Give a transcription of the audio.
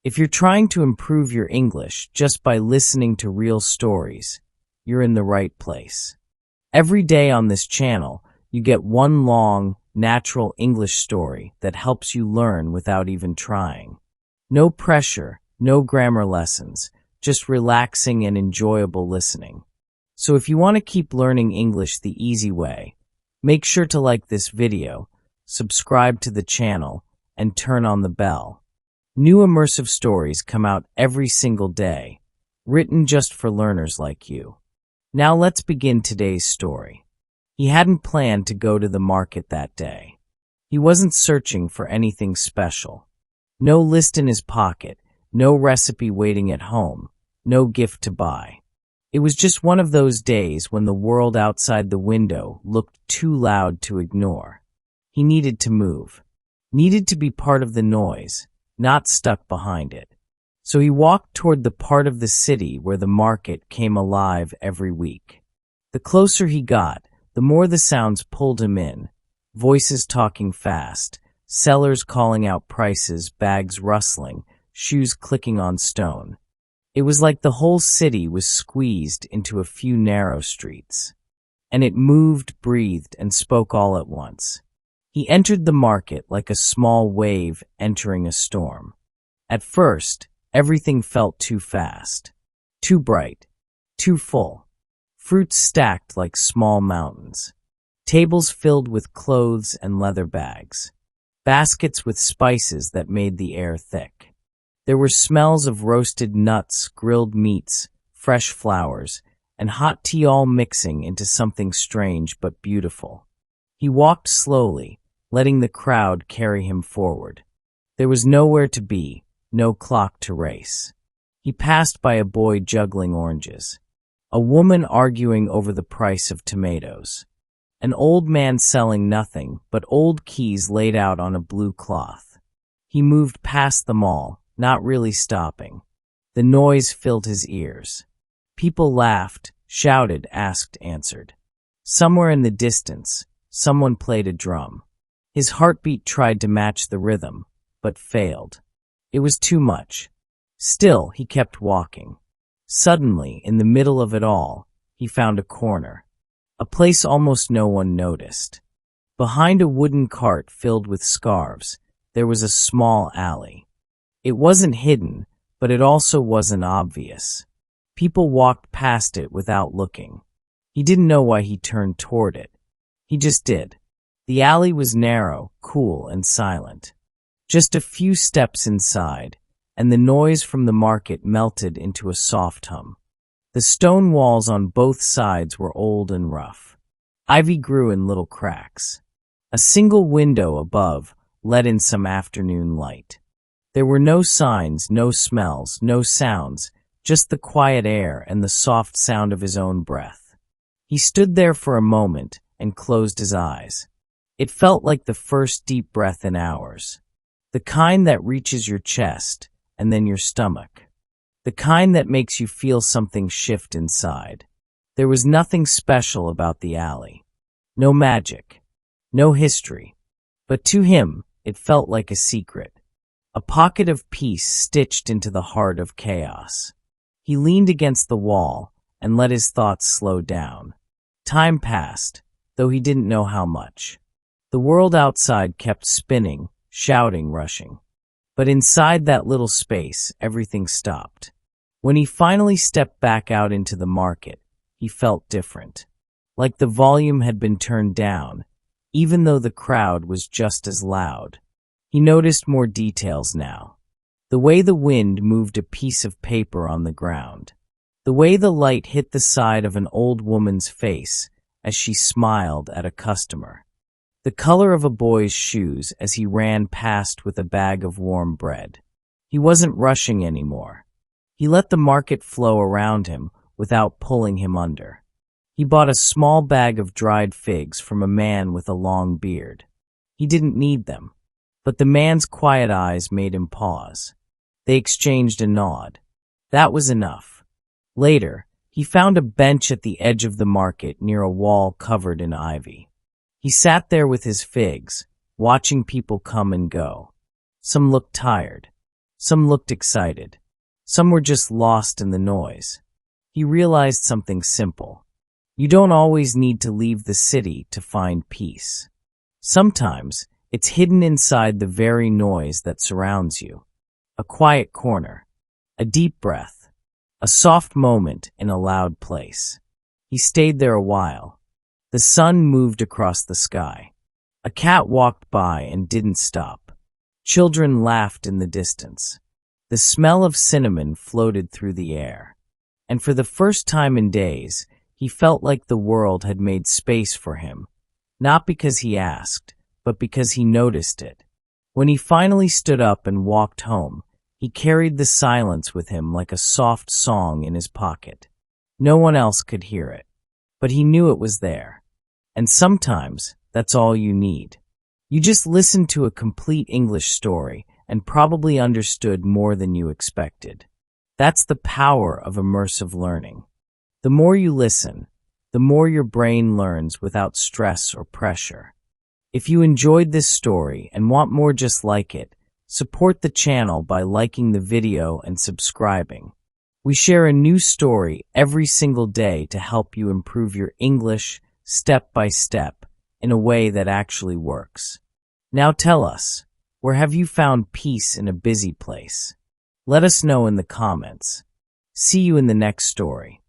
If you're trying to improve your English just by listening to real stories, you're in the right place. Every day on this channel, you get one long, natural English story that helps you learn without even trying. No pressure, no grammar lessons, just relaxing and enjoyable listening. So if you want to keep learning English the easy way, make sure to like this video, subscribe to the channel, and turn on the bell. New immersive stories come out every single day, written just for learners like you. Now let's begin today's story. He hadn't planned to go to the market that day. He wasn't searching for anything special. No list in his pocket, no recipe waiting at home, no gift to buy. It was just one of those days when the world outside the window looked too loud to ignore. He needed to move, needed to be part of the noise, not stuck behind it. So he walked toward the part of the city where the market came alive every week. The closer he got, the more the sounds pulled him in. Voices talking fast, sellers calling out prices, bags rustling, shoes clicking on stone. It was like the whole city was squeezed into a few narrow streets. And it moved, breathed, and spoke all at once. He entered the market like a small wave entering a storm. At first, everything felt too fast, too bright, too full. Fruits stacked like small mountains. Tables filled with clothes and leather bags. Baskets with spices that made the air thick. There were smells of roasted nuts, grilled meats, fresh flowers, and hot tea all mixing into something strange but beautiful. He walked slowly, letting the crowd carry him forward. There was nowhere to be, no clock to race. He passed by a boy juggling oranges, a woman arguing over the price of tomatoes, an old man selling nothing but old keys laid out on a blue cloth. He moved past them all, not really stopping. The noise filled his ears. People laughed, shouted, asked, answered. Somewhere in the distance, someone played a drum. His heartbeat tried to match the rhythm, but failed. It was too much. Still, he kept walking. Suddenly, in the middle of it all, he found a corner. A place almost no one noticed. Behind a wooden cart filled with scarves, there was a small alley. It wasn't hidden, but it also wasn't obvious. People walked past it without looking. He didn't know why he turned toward it. He just did. The alley was narrow, cool, and silent. Just a few steps inside, and the noise from the market melted into a soft hum. The stone walls on both sides were old and rough. Ivy grew in little cracks. A single window above let in some afternoon light. There were no signs, no smells, no sounds, just the quiet air and the soft sound of his own breath. He stood there for a moment and closed his eyes. It felt like the first deep breath in hours. The kind that reaches your chest and then your stomach. The kind that makes you feel something shift inside. There was nothing special about the alley. No magic. No history. But to him, it felt like a secret. A pocket of peace stitched into the heart of chaos. He leaned against the wall and let his thoughts slow down. Time passed, though he didn't know how much. The world outside kept spinning, shouting, rushing. But inside that little space, everything stopped. When he finally stepped back out into the market, he felt different. Like the volume had been turned down, even though the crowd was just as loud. He noticed more details now. The way the wind moved a piece of paper on the ground. The way the light hit the side of an old woman's face as she smiled at a customer. The color of a boy's shoes as he ran past with a bag of warm bread. He wasn't rushing anymore. He let the market flow around him without pulling him under. He bought a small bag of dried figs from a man with a long beard. He didn't need them, but the man's quiet eyes made him pause. They exchanged a nod. That was enough. Later, he found a bench at the edge of the market near a wall covered in ivy. He sat there with his figs, watching people come and go. Some looked tired. Some looked excited. Some were just lost in the noise. He realized something simple. You don't always need to leave the city to find peace. Sometimes it's hidden inside the very noise that surrounds you. A quiet corner, a deep breath, a soft moment in a loud place. He stayed there a while. The sun moved across the sky. A cat walked by and didn't stop. Children laughed in the distance. The smell of cinnamon floated through the air. And for the first time in days, he felt like the world had made space for him, not because he asked, but because he noticed it. When he finally stood up and walked home, he carried the silence with him like a soft song in his pocket. No one else could hear it, but he knew it was there. And sometimes that's all you need. You just listened to a complete English story and probably understood more than you expected. That's the power of immersive learning. The more you listen, the more your brain learns without stress or pressure. If you enjoyed this story and want more just like it, support the channel by liking the video and subscribing. We share a new story every single day to help you improve your English step by step in a way that actually works. Now tell us, where have you found peace in a busy place? Let us know in the comments. See you in the next story.